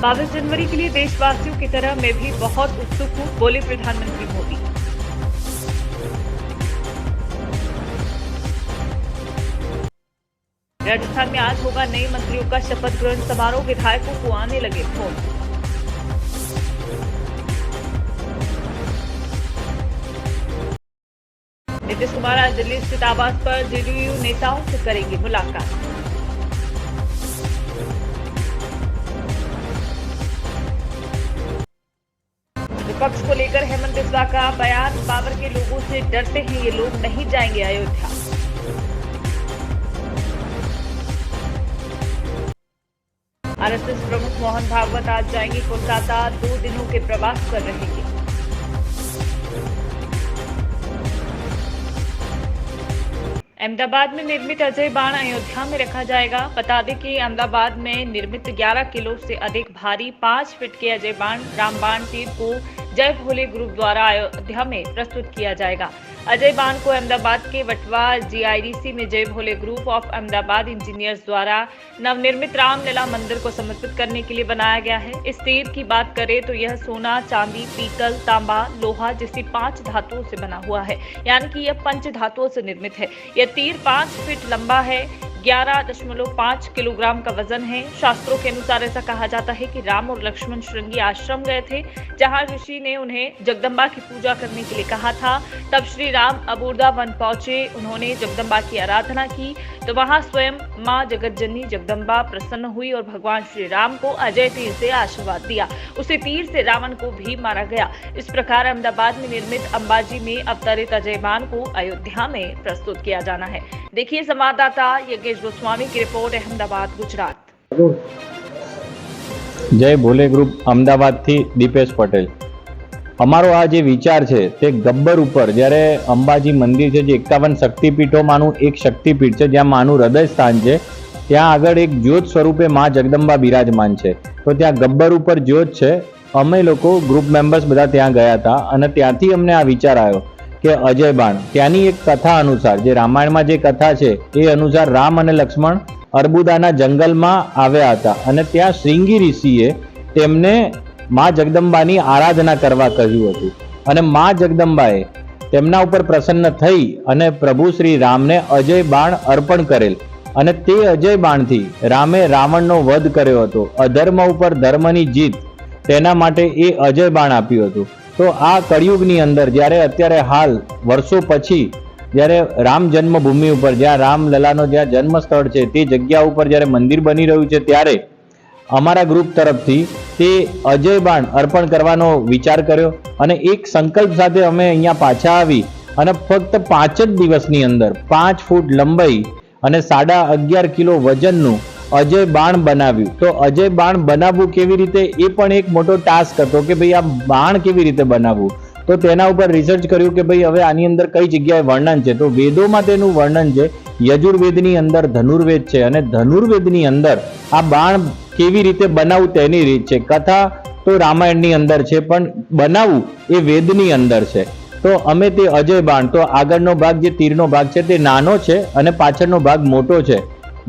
22 जनवरी के लिए देशवासियों की तरह मैं भी बहुत उत्सुक हूं, बोले प्रधानमंत्री मोदी। राजस्थान में आज होगा नए मंत्रियों का शपथ ग्रहण समारोह, विधायकों को आने लगे फोन। नीतीश कुमार आज दिल्ली स्थित आवास पर जेडीयू नेताओं से करेंगे मुलाकात। विपक्ष को लेकर हेमंत बिस्वा का बयान, बाबर के लोगों से डरते हैं ये लोग, नहीं जाएंगे अयोध्या। आरएसएस प्रमुख मोहन भागवत आज जाएंगे कोलकाता, 2 दिनों के प्रवास पर रहेंगे। अहमदाबाद में निर्मित अजय बाण अयोध्या में रखा जाएगा। बता दें कि अहमदाबाद में निर्मित 11 किलो से अधिक भारी 5 फीट के अजय बाण रामबाण तीर को जय भोले ग्रुप द्वारा अयोध्या में प्रस्तुत किया जाएगा। अजय बाण को अहमदाबाद के वटवा जीआईडीसी में जय भोले ग्रुप ऑफ अहमदाबाद इंजीनियर्स द्वारा नवनिर्मित रामलला मंदिर को समर्पित करने के लिए बनाया गया है। इस तीर की बात करें तो यह सोना, चांदी, पीतल, तांबा, लोहा जैसी 5 धातुओं से बना हुआ है, यानी कि यह पंच धातुओं से निर्मित है। यह तीर 5 फीट लंबा है, 11.5 किलोग्राम का वजन है। शास्त्रों के अनुसार ऐसा कहा जाता है कि राम और लक्ष्मण श्रृंगी आश्रम गए थे, जहां ऋषि ने उन्हें जगदम्बा की पूजा करने के लिए कहा था। तब श्री राम अबूर्दा वन पहुंचे, उन्होंने जगदम्बा की आराधना की, तो वहां स्वयं मां जगतजननी जगदम्बा प्रसन्न हुई और भगवान श्री राम को अजय तीर से आशीर्वाद दिया। उसी तीर से रावण को भी मारा गया। इस प्रकार अहमदाबाद में निर्मित अंबाजी में अवतरित अजय बाण को अयोध्या में प्रस्तुत किया जाना है। देखिए संवाददाता यज्ञेश गोस्वामी की रिपोर्ट, अहमदाबाद, गुजरात। जय भोले ग्रुप अमदावाद थी दीपेश पटेल। અમારો આ જે વિચાર છે તે ગબ્બર ઉપર જ્યારે અંબાજી મંદિર છે જે 51 શક્તિપીઠોમાંનું એક શક્તિપીઠ છે, જ્યાં માનું હૃદય સ્થાન છે, ત્યાં આગળ એક જ્યોત સ્વરૂપે મા જગદંબા બિરાજમાન છે। તો ત્યાં ગબ્બર ઉપર જ્યોત છે। અમે લોકો ગ્રુપ મેમ્બર્સ બધા ત્યાં ગયા હતા અને ત્યાંથી અમને આ વિચાર આવ્યો કે અજય બાણ, ત્યાંની એક કથા અનુસાર, જે રામાયણમાં જે કથા છે એ અનુસાર રામ અને લક્ષ્મણ અર્બુદાના જંગલમાં આવ્યા હતા અને ત્યાં શ્રીંગી ઋષિએ તેમને માં જગદંબાની આરાધના કરવા કહ્યું હતું અને માં જગદંબાએ તેમના ઉપર પ્રસન્ન થઈ અને પ્રભુ શ્રી રામને અજય બાણ અર્પણ કરેલ અને તે અજય બાણથી રામે રાવણનો વધ કર્યો હતો। અધર્મ ઉપર ધર્મની જીત, તેના માટે એ અજય બાણ આપ્યું હતું। તો આ કળિયુગની અંદર જ્યારે અત્યારે હાલ વર્ષો પછી જ્યારે રામ જન્મભૂમિ ઉપર, જ્યાં રામલલાનો જ્યાં જન્મ સ્થળ છે તે જગ્યા ઉપર જ્યારે મંદિર બની રહ્યું છે, ત્યારે અમારા ગ્રુપ તરફથી તે અજય બાણ અર્પણ કરવાનો વિચાર કર્યો અને એક સંકલ્પ સાથે અમે અહીંયા પાછા આવી અને ફક્ત 5 જ દિવસની અંદર 5 ફૂટ લંબાઈ અને 11.5 કિલો વજનનું અજય બાણ બનાવ્યું। તો અજય બાણ બનાવવું કેવી રીતે, એ પણ એક મોટો ટાસ્ક હતો કે ભાઈ આ બાણ કેવી રીતે બનાવવું। તો તેના ઉપર રિસર્ચ કર્યું કે ભાઈ હવે આની અંદર કઈ જગ્યાએ વર્ણન છે। તો વેદોમાં તેનું વર્ણન છે, યજુર્વેદની અંદર ધનુર્વેદ છે અને ધનુર્વેદની અંદર આ બાણ કેવી રીતે બનાવવું તેની રીત છે। કથા તો રામાયણની અંદર છે પણ બનાવવું એ વેદની અંદર છે। તો અમે તે અજય બાણ, તો આગળનો ભાગ જે તીરનો ભાગ છે તે નાનો છે અને પાછળનો ભાગ મોટો છે।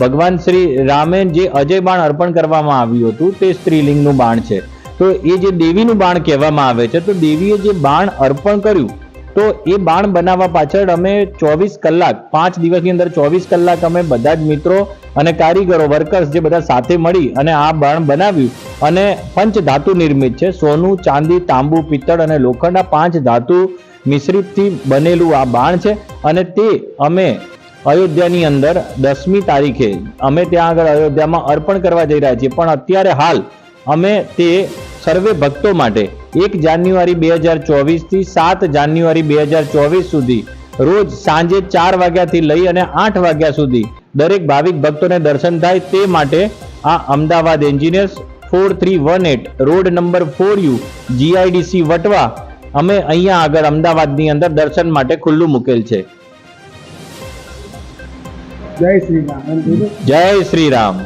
ભગવાન શ્રી રામે જે અજય બાણ અર્પણ કરવામાં આવ્યું હતું તે સ્ત્રીલિંગનું બાણ છે। તો એ જે દેવીનું બાણ કહેવામાં આવે છે, તો દેવીએ જે બાણ અર્પણ કર્યું, તો એ બાણ બનાવવા પાછળ અમે 24 કલાક, 5 દિવસની અંદર 24 કલાક અમે બધા જ મિત્રો અને કારીગરો, વર્કર્સ જે બધા સાથે મળી અને આ બાણ બનાવ્યું અને પંચ ધાતુ નિર્મિત છે। સોનું, ચાંદી, તાંબુ, પિત્તળ અને લોખંડ, આ 5 ધાતુ મિશ્રિતથી બનેલું આ બાણ છે અને તે અમે અયોધ્યાની અંદર 10મી તારીખે અમે ત્યાં આગળ અયોધ્યામાં અર્પણ કરવા જઈ રહ્યા છીએ। પણ અત્યારે હાલ અમે તે સર્વે ભક્તો માટે 1 જાન્યુઆરી 2024 થી 7 જાન્યુઆરી 2024 સુધી રોજ સાંજે 4 વાગ્યાથી લઈ અને 8 વાગ્યા સુધી દરેક ભાવિક ભક્તોને દર્શન થાય તે માટે આ Ahmedabad engineers 4318 road number 4U GIDC Vatva અમે અહીંયા આગળ અમદાવાદની અંદર દર્શન માટે ખુલ્લું મૂકેલ છે। જય શ્રી રામ। જય શ્રી રામ।